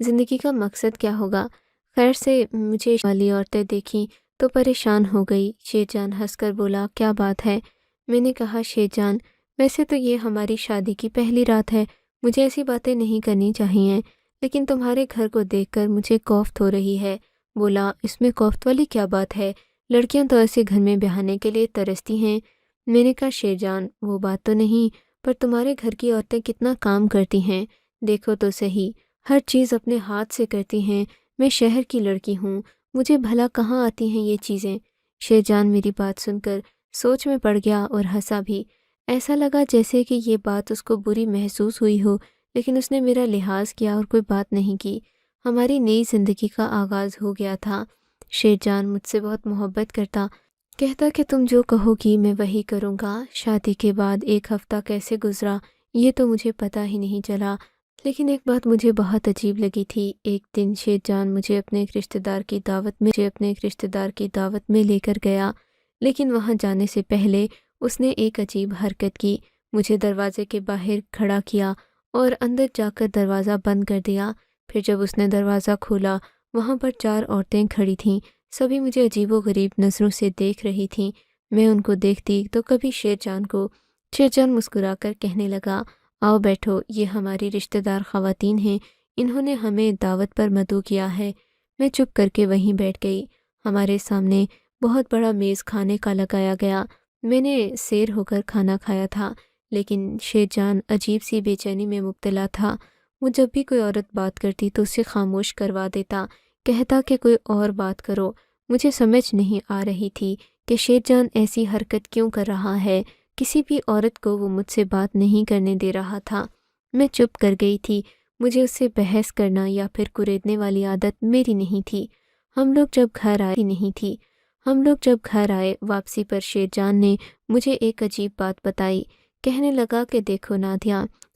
زندگی کا مقصد کیا ہوگا؟ خیر سے مجھے والی عورتیں دیکھیں تو پریشان ہو گئی۔ شیر جان ہنس کر بولا، کیا بات ہے؟ میں نے کہا، شیر جان ویسے تو یہ ہماری شادی کی پہلی رات ہے، مجھے ایسی باتیں نہیں کرنی چاہیے، لیکن تمہارے گھر کو دیکھ کر مجھے کوفت ہو رہی ہے۔ بولا، اس میں کوفت والی کیا بات ہے؟ لڑکیاں تو ایسے گھر میں بیاہنے کے لیے ترستی ہیں۔ میں نے کہا، شیر جان وہ بات تو نہیں، پر تمہارے گھر کی عورتیں کتنا کام کرتی ہیں، دیکھو تو صحیح، ہر چیز اپنے ہاتھ سے کرتی ہیں۔ میں شہر کی لڑکی ہوں، مجھے بھلا کہاں آتی ہیں یہ چیزیں؟ شیر جان میری بات سن کر سوچ میں پڑ گیا اور ہنسا بھی۔ ایسا لگا جیسے کہ یہ بات اس کو بری محسوس ہوئی ہو، لیکن اس نے میرا لحاظ کیا اور کوئی بات نہیں کی۔ ہماری نئی زندگی کا آغاز ہو گیا تھا۔ شیر جان مجھ سے بہت محبت کرتا، کہتا کہ تم جو کہو گی میں وہی کروں گا۔ شادی کے بعد ایک ہفتہ کیسے گزرا یہ تو مجھے پتہ ہی نہیں چلا، لیکن ایک بات مجھے بہت عجیب لگی تھی۔ ایک دن شیر جان مجھے اپنے ایک رشتہ دار کی دعوت میں لے کر گیا، لیکن وہاں جانے سے پہلے اس نے ایک عجیب حرکت کی۔ مجھے دروازے کے باہر کھڑا کیا اور اندر جا کر دروازہ بند کر دیا۔ پھر جب اس نے دروازہ کھولا، وہاں پر 4 عورتیں کھڑی تھیں، سبھی مجھے عجیب و غریب نظروں سے دیکھ رہی تھیں۔ میں ان کو دیکھتی تو کبھی شیر جان مسکرا کر کہنے لگا، آؤ بیٹھو، یہ ہماری رشتہ دار خواتین ہیں، انہوں نے ہمیں دعوت پر مدعو کیا ہے۔ میں چپ کر کے وہیں بیٹھ گئی۔ ہمارے سامنے بہت بڑا میز کھانے کا لگایا گیا۔ میں نے سیر ہو کر کھانا کھایا تھا، لیکن شیر جان عجیب سی بے چینی میں مبتلا تھا۔ وہ جب بھی کوئی عورت بات کرتی تو اسے خاموش کروا دیتا، کہتا کہ کوئی اور بات کرو۔ مجھے سمجھ نہیں آ رہی تھی کہ شیر جان ایسی حرکت کیوں کر رہا ہے۔ کسی بھی عورت کو وہ مجھ سے بات نہیں کرنے دے رہا تھا۔ میں چپ کر گئی تھی۔ مجھے اس سے بحث کرنا یا پھر کریدنے والی عادت میری نہیں تھی۔ ہم لوگ جب گھر آئے واپسی پر شیر جان نے مجھے ایک عجیب بات بتائی۔ کہنے لگا کہ دیکھو نادیہ،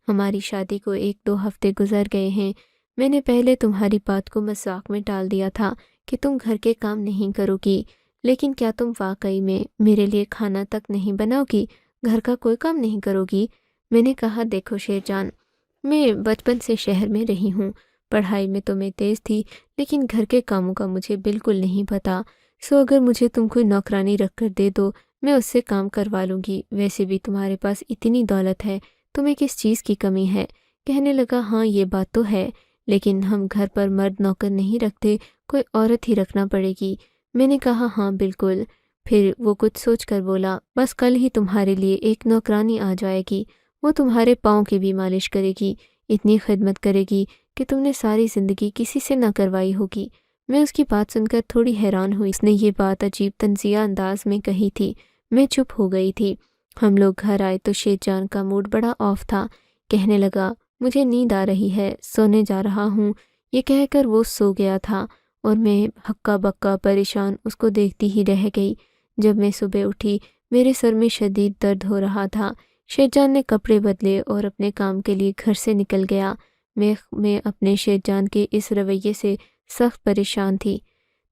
ہماری شادی کو 1-2 ہفتے گزر گئے ہیں۔ میں نے پہلے تمہاری بات کو مذاق میں ٹال دیا تھا کہ تم گھر کے کام نہیں کرو گی، لیکن کیا تم واقعی میں میرے لیے کھانا تک نہیں بناؤ گی، گھر کا کوئی کام نہیں کرو گی؟ میں نے کہا، دیکھو شیر جان، میں بچپن سے شہر میں رہی ہوں، پڑھائی میں تو میں تیز تھی، لیکن گھر کے کاموں کا مجھے بالکل نہیں پتہ۔ اگر مجھے تم کوئی نوکرانی رکھ کر دے دو، میں اس سے کام کروا لوں گی۔ ویسے بھی تمہارے پاس اتنی دولت ہے، تمہیں کس چیز کی کمی ہے؟ کہنے لگا، ہاں یہ بات تو ہے، لیکن ہم گھر پر مرد نوکر نہیں رکھتے، کوئی عورت ہی رکھنا پڑے گی۔ میں نے کہا، ہاں بالکل۔ پھر وہ کچھ سوچ کر بولا، بس کل ہی تمہارے لیے ایک نوکرانی آ جائے گی، وہ تمہارے پاؤں کی بھی مالش کرے گی، اتنی خدمت کرے گی کہ تم نے ساری زندگی کسی سے نہ کروائی ہوگی۔ میں اس کی بات سن کر تھوڑی حیران ہوئی۔ اس نے یہ بات عجیب طنزیہ انداز میں کہی تھی۔ میں چپ ہو گئی تھی۔ ہم لوگ گھر آئے تو شیر جان کا موڈ بڑا آف تھا۔ کہنے لگا، مجھے نیند آ رہی ہے، سونے جا رہا ہوں۔ یہ کہہ کر وہ سو گیا تھا اور میں ہکا بکا پریشان اس کو دیکھتی ہی رہ گئی۔ جب میں صبح اٹھی، میرے سر میں شدید درد ہو رہا تھا۔ شیر جان نے کپڑے بدلے اور اپنے کام کے لیے گھر سے نکل گیا۔ میں اپنے شیر جان کے اس رویے سے سخت پریشان تھی۔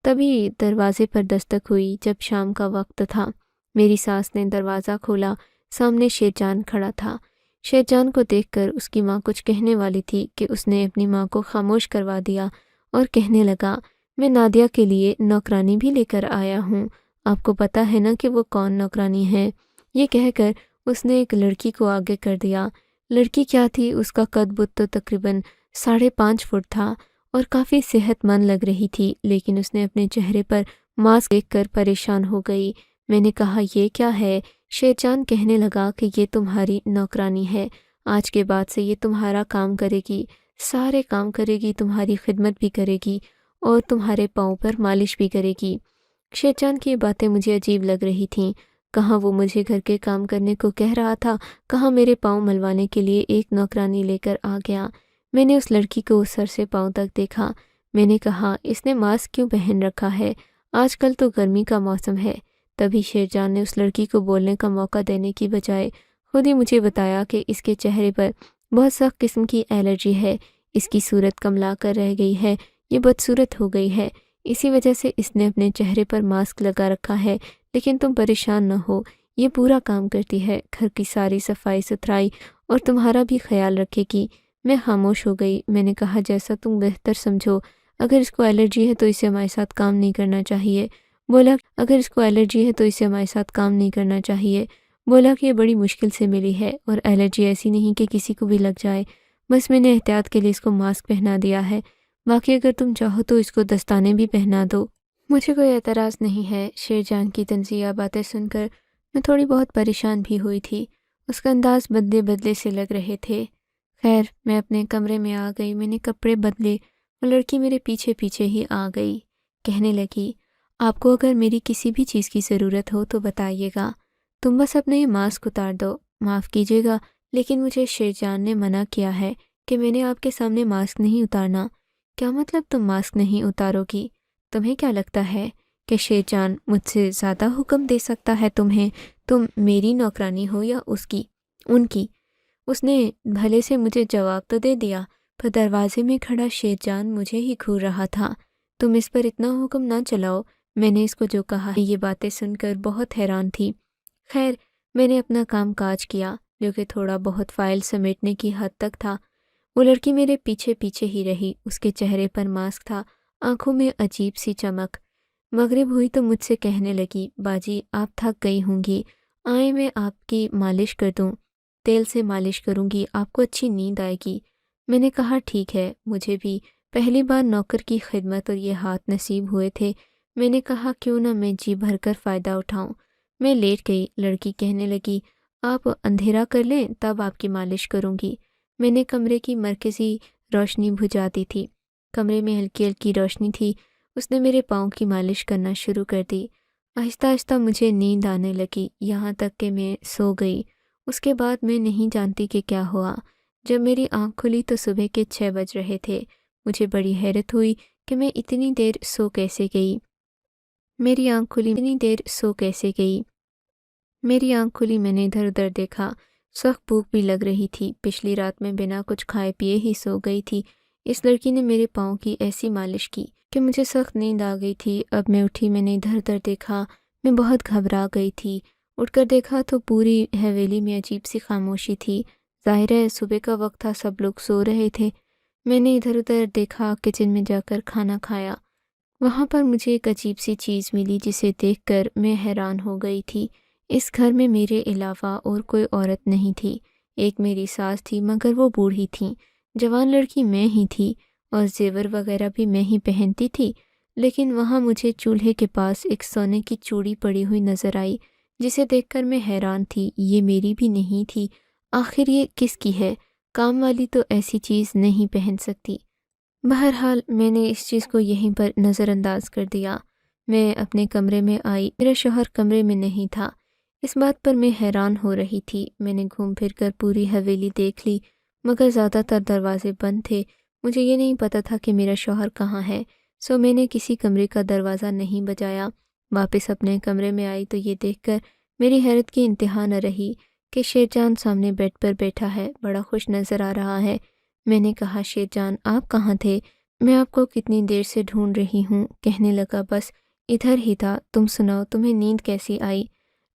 تبھی دروازے پر دستک ہوئی۔ جب شام کا وقت تھا، میری ساس نے دروازہ کھولا، سامنے شیر جان کھڑا تھا۔ شیر جان کو دیکھ کر اس کی ماں کچھ کہنے والی تھی کہ اس نے اپنی ماں کو خاموش کروا دیا اور کہنے لگا، میں نادیہ کے لیے نوکرانی بھی لے کر آیا ہوں، آپ کو پتہ ہے نا کہ وہ کون نوکرانی ہے؟ یہ کہہ کر اس نے ایک لڑکی کو آگے کر دیا۔ لڑکی کیا تھی، اس کا قد بد تو تقریباً 5.5 فٹ تھا اور کافی صحت مند لگ رہی تھی، لیکن اس نے اپنے چہرے پر ماسک دیکھ کر پریشان ہو گئی۔ میں نے کہا، یہ کیا ہے؟ شیر جان کہنے لگا کہ یہ تمہاری نوکرانی ہے، آج کے بعد سے یہ تمہارا کام کرے گی، سارے کام کرے گی، تمہاری خدمت بھی کرے گی اور تمہارے پاؤں پر مالش بھی کرے گی۔ شیر جان کی یہ باتیں مجھے عجیب لگ رہی تھیں۔ کہاں وہ مجھے گھر کے کام کرنے کو کہہ رہا تھا، کہاں میرے پاؤں ملوانے کے لیے ایک نوکرانی لے کر آ گیا۔ میں نے اس لڑکی کو سر سے پاؤں تک دیکھا۔ میں نے کہا، اس نے ماسک کیوں پہن رکھا ہے؟ آج کل تو گرمی کا موسم ہے۔ تبھی شیر جان نے اس لڑکی کو بولنے کا موقع دینے کی بجائے خود ہی مجھے بتایا کہ اس کے چہرے پر بہت سخت قسم کی الرجی ہے، اس کی صورت کملا کر رہ گئی ہے، یہ بدصورت ہو گئی ہے، اسی وجہ سے اس نے اپنے چہرے پر ماسک لگا رکھا ہے، لیکن تم پریشان نہ ہو، یہ پورا کام کرتی ہے، گھر کی ساری صفائی ستھرائی اور تمہارا بھی خیال رکھے گی۔ میں خاموش ہو گئی۔ میں نے کہا جیسا تم بہتر سمجھو، اگر اس کو الرجی ہے تو اسے ہمارے ساتھ کام نہیں کرنا چاہیے۔ بولا اگر اس کو الرجی ہے تو اسے ہمارے ساتھ کام نہیں کرنا چاہیے۔ بولا کہ یہ بڑی مشکل سے ملی ہے اور الرجی ایسی نہیں کہ کسی کو بھی لگ جائے، بس میں نے احتیاط کے لیے اس کو ماسک پہنا دیا ہے، باقی اگر تم چاہو تو اس کو دستانے بھی پہنا دو۔ مجھے کوئی اعتراض نہیں ہے۔ شیر جان کی طنزیہ باتیں سن کر میں تھوڑی بہت پریشان بھی ہوئی تھی۔ اس کا انداز بدلے بدلے سے لگ رہے تھے۔ خیر میں اپنے کمرے میں آ گئی، میں نے کپڑے بدلے، وہ لڑکی میرے پیچھے پیچھے ہی آ گئی۔ کہنے لگی آپ کو اگر میری کسی بھی چیز کی ضرورت ہو تو بتائیے گا، تم بس اپنا یہ ماسک اتار دو۔ معاف کیجیے گا لیکن مجھے شیر جان نے منع کیا ہے کہ میں نے آپ کے سامنے ماسک نہیں اتارنا۔ کیا مطلب تم ماسک نہیں اتارو گی؟ تمہیں کیا لگتا ہے کہ شیر جان مجھ سے زیادہ حکم دے سکتا ہے تمہیں؟ تم میری نوکرانی ہو یا اس کی؟ ان کی۔ اس نے بھلے سے مجھے جواب تو دے دیا، پر دروازے میں کھڑا شیر جان مجھے ہی گھور رہا تھا۔ تم اس پر اتنا حکم نہ چلاؤ۔ میں نے اس کو جو کہا یہ باتیں سن کر بہت حیران تھی۔ خیر میں نے اپنا کام کاج کیا جو کہ تھوڑا بہت فائل سمیٹنے کی حد تک تھا۔ وہ لڑکی میرے پیچھے پیچھے ہی رہی۔ اس کے چہرے پر ماسک تھا، آنکھوں میں عجیب سی چمک۔ مغرب ہوئی تو مجھ سے کہنے لگی باجی آپ تھک گئی ہوں گی، آئیں میں آپ کی مالش کر دوں، تیل سے مالش کروں گی، آپ کو اچھی نیند آئے گی۔ میں نے کہا ٹھیک ہے، مجھے بھی پہلی بار نوکر کی خدمت اور یہ ہاتھ نصیب ہوئے تھے۔ میں نے کہا کیوں نہ میں جی بھر کر فائدہ اٹھاؤں۔ میں لیٹ گئی۔ لڑکی کہنے لگی آپ اندھیرا کر لیں تب آپ کی مالش کروں گی۔ میں نے کمرے کی مرکزی روشنی بجھا دی تھی۔ کمرے میں ہلکی ہلکی روشنی تھی۔ اس نے میرے پاؤں کی مالش کرنا شروع کر دی۔ آہستہ آہستہ مجھے نیند آنے لگی، یہاں تک کہ میں سو گئی۔ اس کے بعد میں نہیں جانتی کہ کیا ہوا۔ جب میری آنکھ کھلی تو صبح کے 6 بج رہے تھے۔ مجھے بڑی حیرت ہوئی کہ میں اتنی دیر سو کیسے گئی۔ میری آنکھ کھلی میری آنکھ کھلی، میں نے ادھر ادھر دیکھا۔ سخت بھوک بھی لگ رہی تھی۔ پچھلی رات میں بنا کچھ کھائے پیے ہی سو گئی تھی۔ اس لڑکی نے میرے پاؤں کی ایسی مالش کی کہ مجھے سخت نیند آ گئی تھی۔ اب میں اٹھی، میں نے ادھر ادھر دیکھا، میں بہت گھبرا گئی تھی۔ اٹھ کر دیکھا تو پوری حویلی میں عجیب سی خاموشی تھی۔ ظاہر ہے صبح کا وقت تھا، سب لوگ سو رہے تھے۔ میں نے ادھر ادھر دیکھا، کچن میں جا کر کھانا کھایا۔ وہاں پر مجھے ایک عجیب سی چیز ملی جسے دیکھ کر میں حیران ہو گئی تھی۔ اس گھر میں میرے علاوہ اور کوئی عورت نہیں تھی۔ ایک میری ساس تھی مگر وہ بوڑھی تھیں۔ جوان لڑکی میں ہی تھی اور زیور وغیرہ بھی میں ہی پہنتی تھی، لیکن وہاں مجھے چولہے کے پاس ایک سونے کی چوڑی پڑی ہوئی نظر آئی جسے دیکھ کر میں حیران تھی۔ یہ میری بھی نہیں تھی، آخر یہ کس کی ہے؟ کام والی تو ایسی چیز نہیں پہن سکتی۔ بہرحال میں نے اس چیز کو یہیں پر نظر انداز کر دیا۔ میں اپنے کمرے میں آئی، میرا شوہر کمرے میں نہیں تھا۔ اس بات پر میں حیران ہو رہی تھی۔ میں نے گھوم پھر کر پوری حویلی دیکھ لی مگر زیادہ تر دروازے بند تھے۔ مجھے یہ نہیں پتہ تھا کہ میرا شوہر کہاں ہے، سو میں نے کسی کمرے کا دروازہ نہیں بجایا۔ واپس اپنے کمرے میں آئی تو یہ دیکھ کر میری حیرت کی انتہا نہ رہی کہ شیر جان سامنے بیڈ پر بیٹھا ہے، بڑا خوش نظر آ رہا ہے۔ میں نے کہا شیر جان آپ کہاں تھے؟ میں آپ کو کتنی دیر سے ڈھونڈ رہی ہوں۔ کہنے لگا بس ادھر ہی تھا، تم سناؤ تمہیں نیند کیسی آئی؟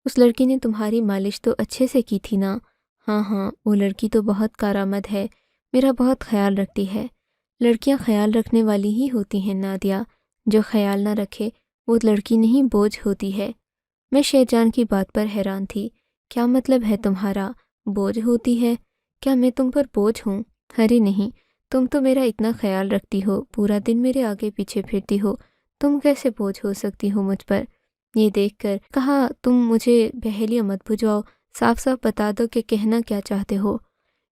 اس لڑکی نے تمہاری مالش تو اچھے سے کی تھی نا؟ ہاں وہ لڑکی تو بہت کارآمد ہے، میرا بہت خیال رکھتی ہے۔ لڑکیاں خیال رکھنے والی ہی ہوتی ہیں نادیہ، جو خیال نہ رکھے وہ لڑکی نہیں بوجھ ہوتی ہے۔ میں شیر جان کی بات پر حیران تھی۔ کیا مطلب ہے تمہارا؟ بوجھ ہوتی ہے؟ کیا میں تم پر بوجھ ہوں؟ ارے نہیں، تم تو میرا اتنا خیال رکھتی ہو، پورا دن میرے آگے پیچھے پھرتی ہو، تم کیسے بوجھ ہو سکتی ہو مجھ پر؟ یہ دیکھ کر کہا تم مجھے پہیلیاں مت بجھاؤ، صاف صاف بتا دو کہ کہنا کیا چاہتے ہو۔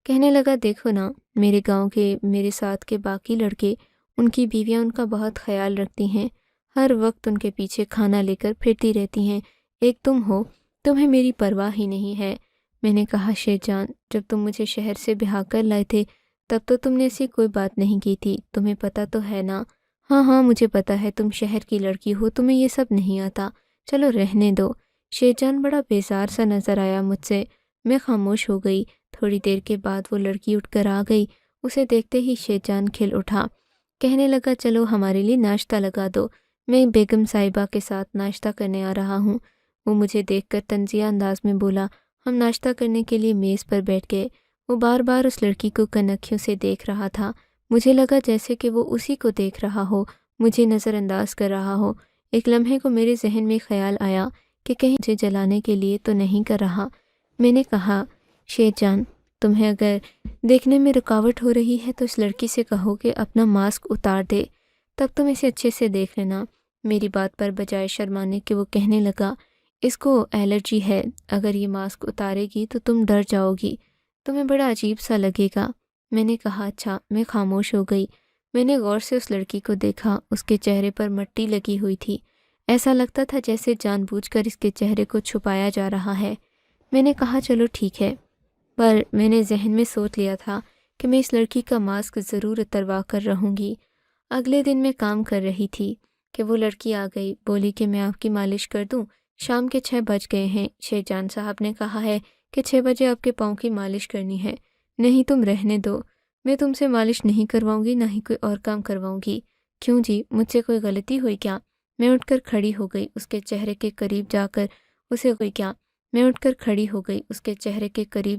کہنے لگا دیکھو نا، میرے گاؤں کے میرے ساتھ کے باقی لڑکے، ان کی بیویاں ان کا بہت خیال رکھتی ہیں، ہر وقت ان کے پیچھے کھانا لے کر پھرتی رہتی ہیں، ایک تم ہو، تمہیں میری پرواہ ہی نہیں ہے۔ میں نے کہا شیر جان جب تم مجھے شہر سے بہا کر لائے تھے تب تو تم نے ایسی کوئی بات نہیں کی تھی، تمہیں پتہ تو ہے نا؟ ہاں مجھے پتہ ہے، تم شہر کی لڑکی ہو، تمہیں یہ سب نہیں آتا، چلو رہنے دو۔ شیر جان بڑا بیزار سا نظر آیا مجھ سے۔ میں خاموش ہو گئی۔ تھوڑی دیر کے بعد وہ لڑکی اٹھ کر آ گئی۔ اسے دیکھتے ہی شیر جان کھل اٹھا۔ کہنے لگا چلو ہمارے لیے ناشتہ لگا دو، میں بیگم صاحبہ کے ساتھ ناشتہ کرنے آ رہا ہوں۔ وہ مجھے دیکھ کر طنزیہ انداز میں بولا۔ ہم ناشتہ کرنے کے لیے میز پر بیٹھ گئے۔ وہ بار بار اس لڑکی کو کنکھیوں سے دیکھ رہا تھا۔ مجھے لگا جیسے کہ وہ اسی کو دیکھ رہا ہو، مجھے نظر انداز کر رہا ہو۔ ایک لمحے کو میرے ذہن میں خیال آیا کہ کہیں مجھے جلانے کے لیے تو نہیں کر رہا۔ میں نے کہا، شیر جان، تمہیں اگر دیکھنے میں رکاوٹ ہو رہی ہے تو اس لڑکی سے کہو کہ اپنا ماسک اتار دے، تب تم اسے اچھے سے دیکھ لینا۔ میری بات پر بجائے شرمانے کے وہ کہنے لگا، اس کو الرجی ہے، اگر یہ ماسک اتارے گی تو تم ڈر جاؤ گی، تمہیں بڑا عجیب سا لگے گا۔ میں نے کہا اچھا۔ میں خاموش ہو گئی۔ میں نے غور سے اس لڑکی کو دیکھا۔ اس کے چہرے پر مٹی لگی ہوئی تھی۔ ایسا لگتا تھا جیسے جان بوجھ کر اس کے چہرے کو چھپایا جا رہا ہے۔ میں نے کہا چلو ٹھیک ہے، پر میں نے ذہن میں سوچ لیا تھا کہ میں اس لڑکی کا ماسک ضرور اتروا کر رہوں گی۔ اگلے دن میں کام کر رہی تھی کہ وہ لڑکی آ گئی، بولی کہ میں آپ کی مالش کر دوں، شام کے 6 بج گئے ہیں، شیر جان صاحب نے کہا ہے کہ 6 بجے آپ کے پاؤں کی مالش کرنی ہے۔ نہیں تم رہنے دو، میں تم سے مالش نہیں کرواؤں گی، نہ ہی کوئی اور کام کرواؤں گی۔ کیوں جی، مجھ سے کوئی غلطی ہوئی کیا؟ میں اٹھ کر کھڑی ہو گئی، اس کے چہرے کے قریب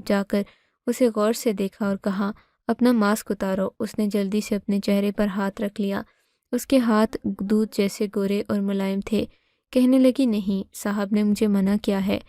جا کر اسے غور سے دیکھا اور کہا اپنا ماسک اتارو۔ اس نے جلدی سے اپنے چہرے پر ہاتھ رکھ لیا۔ اس کے ہاتھ دودھ جیسے گورے اور ملائم تھے۔ کہنے لگی نہیں، صاحب نے مجھے منع کیا ہے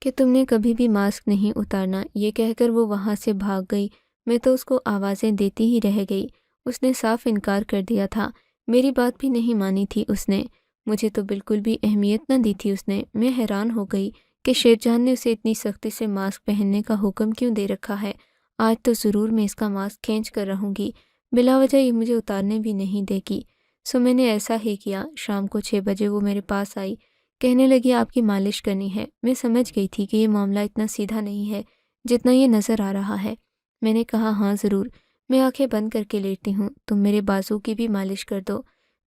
کہ تم نے کبھی بھی ماسک نہیں اتارنا۔ یہ کہہ کر وہ وہاں سے بھاگ گئی۔ میں تو اس کو آوازیں دیتی ہی رہ گئی۔ اس نے صاف انکار کر دیا تھا، میری بات بھی نہیں مانی تھی اس نے، مجھے تو بالکل بھی اہمیت نہ دی تھی اس نے۔ میں حیران ہو گئی کہ شیرجان نے اسے اتنی سختی سے ماسک پہننے کا حکم کیوں دے رکھا ہے۔ آج تو ضرور میں اس کا ماسک کھینچ کر رہوں گی، بلا وجہ یہ مجھے اتارنے بھی نہیں دے گی۔ سو میں نے ایسا ہی کیا۔ شام کو 6 بجے وہ میرے پاس آئی، کہنے لگی آپ کی مالش کرنی ہے۔ میں سمجھ گئی تھی کہ یہ معاملہ اتنا سیدھا نہیں ہے جتنا یہ نظر آ رہا ہے۔ میں نے کہا ہاں ضرور، میں آنکھیں بند کر کے لیٹتی ہوں، تم میرے بازو کی بھی مالش کر دو۔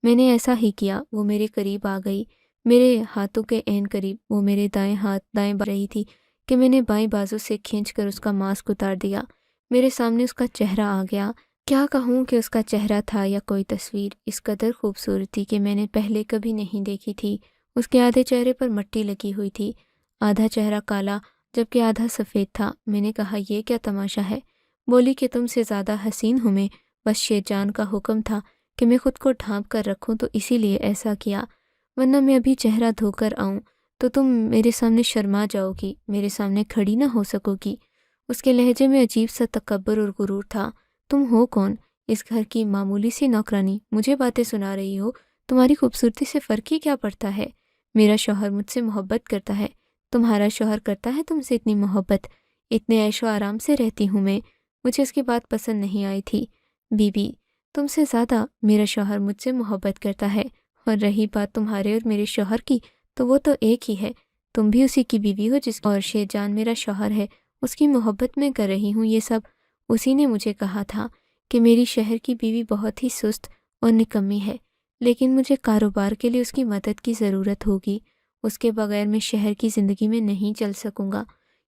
میں نے ایسا ہی کیا۔ وہ میرے قریب آ گئی، میرے ہاتھوں کے عین قریب۔ وہ میرے دائیں ہاتھ دائیں رہی تھی کہ میں نے بائیں بازو سے کھینچ کر اس کا ماسک اتار دیا۔ میرے سامنے اس کا چہرہ آ گیا۔ کیا کہوں کہ اس کا چہرہ تھا یا کوئی تصویر، اس قدر خوبصورت تھی کہ میں نے پہلے کبھی نہیں دیکھی تھی۔ اس کے آدھے چہرے پر مٹی لگی ہوئی تھی، آدھا چہرہ کالا جبکہ آدھا سفید تھا۔ میں نے کہا یہ کیا تماشا ہے؟ بولی کہ تم سے زیادہ حسین ہوں میں، بس شیرجان کا حکم تھا کہ میں خود کو ڈھانپ کر رکھوں تو اسی لیے ایسا کیا، ورنہ میں ابھی چہرہ دھو کر آؤں تو تم میرے سامنے شرما جاؤ گی، میرے سامنے کھڑی نہ ہو سکو گی۔ اس کے لہجے میں عجیب سا تکبر اور غرور تھا۔ تم ہو کون؟ اس گھر کی معمولی سی نوکرانی، مجھے باتیں سنا رہی ہو؟ تمہاری خوبصورتی سے فرق ہی کیا پڑتا ہے؟ میرا شوہر مجھ سے محبت کرتا ہے، تمہارا شوہر کرتا ہے تم سے اتنی محبت؟ اتنے عیش و آرام سے رہتی ہوں میں۔ مجھے اس کی بات پسند نہیں آئی تھی۔ بی بی، تم سے زیادہ میرا شوہر مجھ سے محبت کرتا ہے، اور رہی بات تمہارے اور میرے شوہر کی تو وہ تو ایک ہی ہے، تم بھی اسی کی بیوی ہو جس اور شیرجان میرا شوہر ہے، اس کی محبت میں کر رہی ہوں یہ سب۔ اسی نے مجھے کہا تھا کہ میری شہر کی بیوی بہت ہی سست اور نکمی ہے، لیکن مجھے کاروبار کے لیے اس کی مدد کی ضرورت ہوگی، اس کے بغیر میں شہر کی زندگی میں نہیں چل سکوں گا،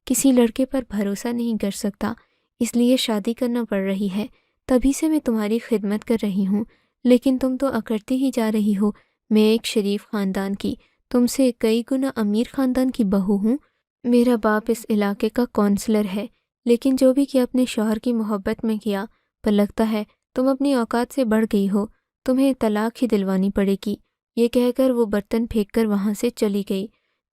کسی لڑکے پر بھروسہ نہیں کر سکتا، اس لیے شادی کرنا پڑ رہی ہے، تبھی سے میں تمہاری خدمت کر رہی ہوں، لیکن تم تو اکڑتی ہی جا رہی ہو۔ میں ایک شریف خاندان کی، تم سے کئی گنا امیر خاندان کی بہو ہوں، میرا باپ اس علاقے کا کونسلر ہے، لیکن جو بھی کیا اپنے شوہر کی محبت میں کیا، پر لگتا ہے تم اپنی اوقات سے بڑھ گئی ہو، تمہیں طلاق ہی دلوانی پڑے گی۔ یہ کہہ کر وہ برتن پھینک کر وہاں سے چلی گئی،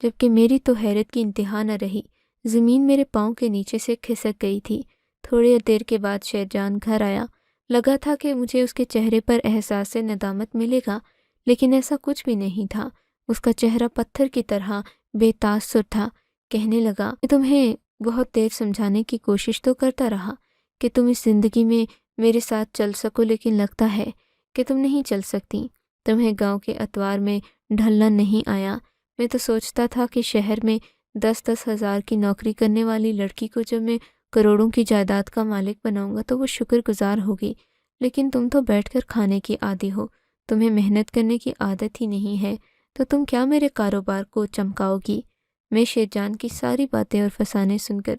جبکہ میری تو حیرت کی انتہا نہ رہی، زمین میرے پاؤں کے نیچے سے کھسک گئی تھی۔ تھوڑی دیر کے بعد شیرجان گھر آیا۔ لگا تھا کہ مجھے اس کے چہرے پر احساس ندامت ملے گا، لیکن ایسا کچھ بھی نہیں تھا۔ اس کا چہرہ پتھر کی طرح بے تاثر تھا۔ کہنے لگا، میں تمہیں بہت دیر سمجھانے کی کوشش تو کرتا رہا کہ تم اس زندگی میں میرے ساتھ چل سکو، لیکن لگتا ہے کہ تم نہیں چل سکتی، تمہیں گاؤں کے اتوار میں ڈھلنا نہیں آیا۔ میں تو سوچتا تھا کہ شہر میں 10-10 ہزار کی نوکری کرنے والی لڑکی کو جب میں کروڑوں کی جائیداد کا مالک بناؤں گا تو وہ شکر گزار ہوگی، لیکن تم تو بیٹھ کر کھانے کی عادی ہو، تمہیں محنت کرنے کی عادت ہی نہیں ہے، تو تم کیا میرے کاروبار کو چمکاؤ گی؟ میں شیرجان کی ساری باتیں اور فسانے سن کر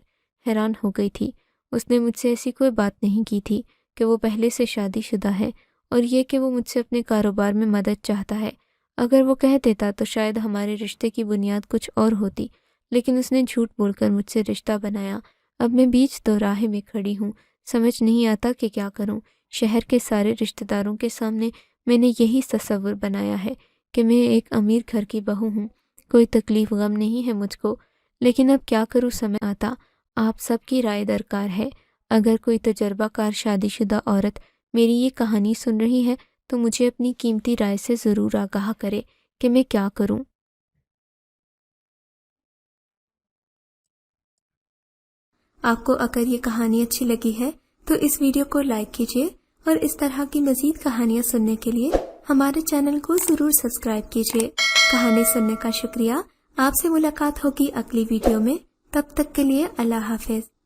حیران ہو گئی تھی۔ اس نے مجھ سے ایسی کوئی بات نہیں کی تھی کہ وہ پہلے سے شادی شدہ ہے، اور یہ کہ وہ مجھ سے اپنے کاروبار میں مدد چاہتا ہے۔ اگر وہ کہہ دیتا تو شاید ہمارے رشتے کی بنیاد کچھ اور ہوتی، لیکن اس نے جھوٹ بول کر مجھ سے رشتہ بنایا۔ اب میں بیچ دوراہے میں کھڑی ہوں، سمجھ نہیں آتا کہ کیا کروں۔ شہر کے سارے رشتہ داروں کے سامنے میں نے یہی تصور بنایا ہے کہ میں ایک امیر گھر کی بہو ہوں، کوئی تکلیف غم نہیں ہے مجھ کو، لیکن اب کیا کروں سمجھ آتا۔ آپ سب کی رائے درکار ہے۔ اگر کوئی تجربہ کار شادی شدہ عورت میری یہ کہانی سن رہی ہے تو مجھے اپنی قیمتی رائے سے ضرور آگاہ کرے کہ میں کیا کروں۔ آپ کو اگر یہ کہانی اچھی لگی ہے تو اس ویڈیو کو لائک کیجیے اور اس طرح کی مزید کہانیاں سننے کے لیے ہمارے چینل کو ضرور سبسکرائب کیجیے۔ کہانی سننے کا شکریہ۔ آپ سے ملاقات ہوگی اگلی ویڈیو میں، تب تک کے لیے اللہ حافظ۔